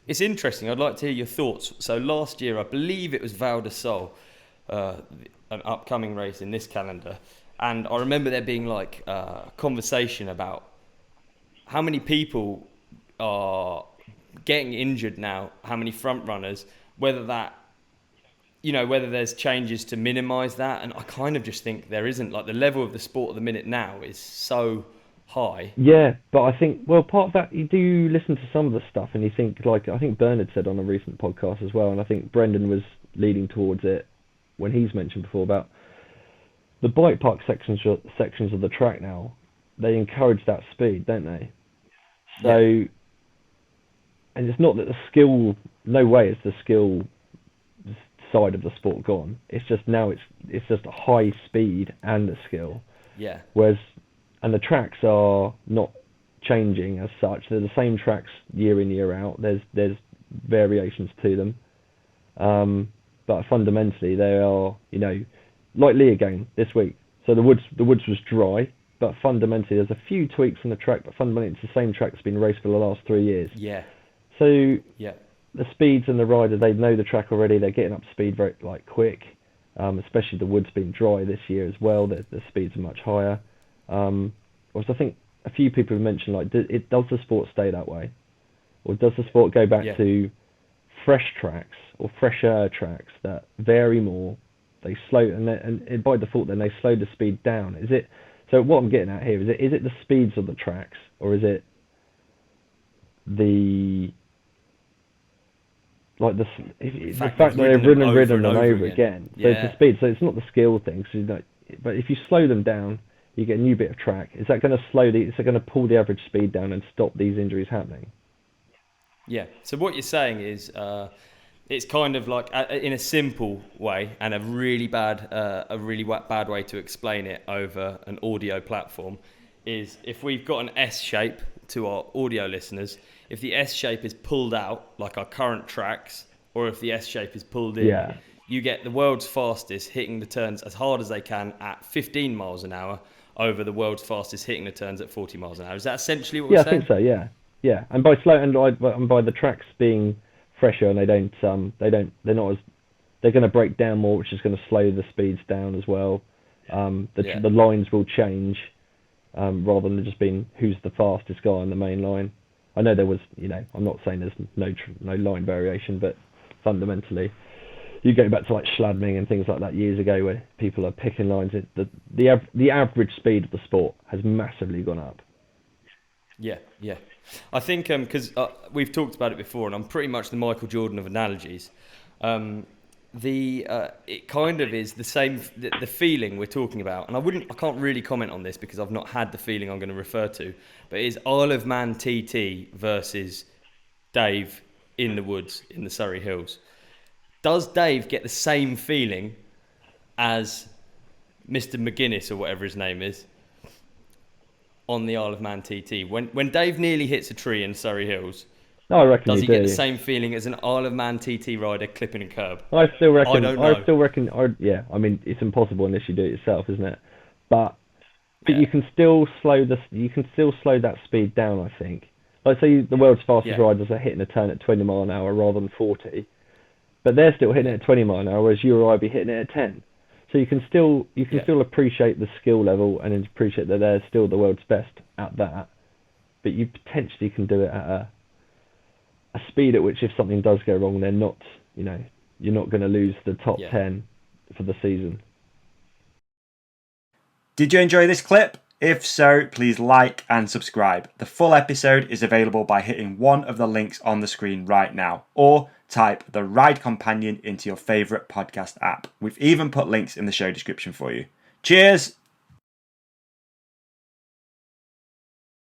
It's interesting. I'd like to hear your thoughts. So last year, I believe it was Val de Sol, an upcoming race in this calendar, and I remember there being like a conversation about how many people are getting injured now, how many front runners, whether there's changes to minimise that, and I kind of just think there isn't. Like the level of the sport at the minute now is so high. Yeah, but I think, well, part of that, you do listen to some of the stuff and you think, like, I think Bernard said on a recent podcast as well, and I think Brendan was leading towards it when he's mentioned before about the bike park sections of the track now, they encourage that speed, don't they? So, Yeah, and it's not that the skill, no way is the skill side of the sport gone. It's just now it's just a high speed and a skill. yeah, Whereas, and the tracks are not changing as such. They're the same tracks year in year out. There's variations to them, but fundamentally they are, like Leogang this week. So the woods was dry, but fundamentally there's a few tweaks on the track, but fundamentally it's the same track that's been raced for the last 3 years. yeah, So yeah, the speeds and the rider, they know the track already. They're getting up to speed very quick. Especially the wood's been dry this year as well. The speeds are much higher. Whereas I think a few people have mentioned, like, does the sport stay that way, or does the sport go back yeah. to fresh tracks or fresher tracks that vary more? They slow and by default then they slow the speed down. Is it? So what I'm getting at here is it the speeds of the tracks, or is it the like The the fact they've fact that they've ridden them ridden and over ridden and and over over again. again? So it's the Yeah, speed. So it's not the skill thing. So but if you slow them down, you get a new bit of track. Is that going to is it going to pull the average speed down and stop these injuries happening? yeah. So what you're saying is, it's kind of like in a simple way and a really bad way to explain it over an audio platform is if we've got an S shape to our audio listeners, if the S shape is pulled out like our current tracks, or if the S shape is pulled in, Yeah, you get the world's fastest hitting the turns as hard as they can at 15 miles an hour over the world's fastest hitting the turns at 40 miles an hour. Is that essentially what we're yeah, I think saying? so. Yeah, yeah. And by slow and by the tracks being fresher and they're not as they're going to break down more, which is going to slow the speeds down as well. Yeah, The lines will change rather than just being who's the fastest guy on the main line. I know there was, I'm not saying there's no line variation, but fundamentally, you go back to like Schladming and things like that years ago, where people are picking lines. The average speed of the sport has massively gone up. yeah, yeah. I think because we've talked about it before, and I'm pretty much the Michael Jordan of analogies. Um, it kind of is the same the feeling we're talking about, and I can't really comment on this because I've not had the feeling I'm going to refer to, but it's Isle of Man TT versus Dave in the woods in the Surrey Hills. Does Dave get the same feeling as Mr. McGuinness or whatever his name is on the Isle of Man TT? When Dave nearly hits a tree in Surrey Hills, No, I reckon does you he get the do. same feeling as an Isle of Man TT rider clipping a curb? I still I reckon. don't know. Yeah, I mean, it's impossible unless you do it yourself, isn't it? But Yeah, you can still slow that speed down. I think. Like say the world's fastest yeah, riders are hitting a turn at 20 mile an hour rather than 40, but they're still hitting yeah, it at 20 mile an hour, whereas you or I be hitting it at 10. So you can yeah, still appreciate the skill level and appreciate that they're still the world's best at that. But you potentially can do it at a speed at which if something does go wrong, they're not, you're not going to lose the top yeah. 10 for the season. Did you enjoy this clip? If so, please like and subscribe. The full episode is available by hitting one of the links on the screen right now, or type the Ride Companion into your favourite podcast app. We've even put links in the show description for you. Cheers!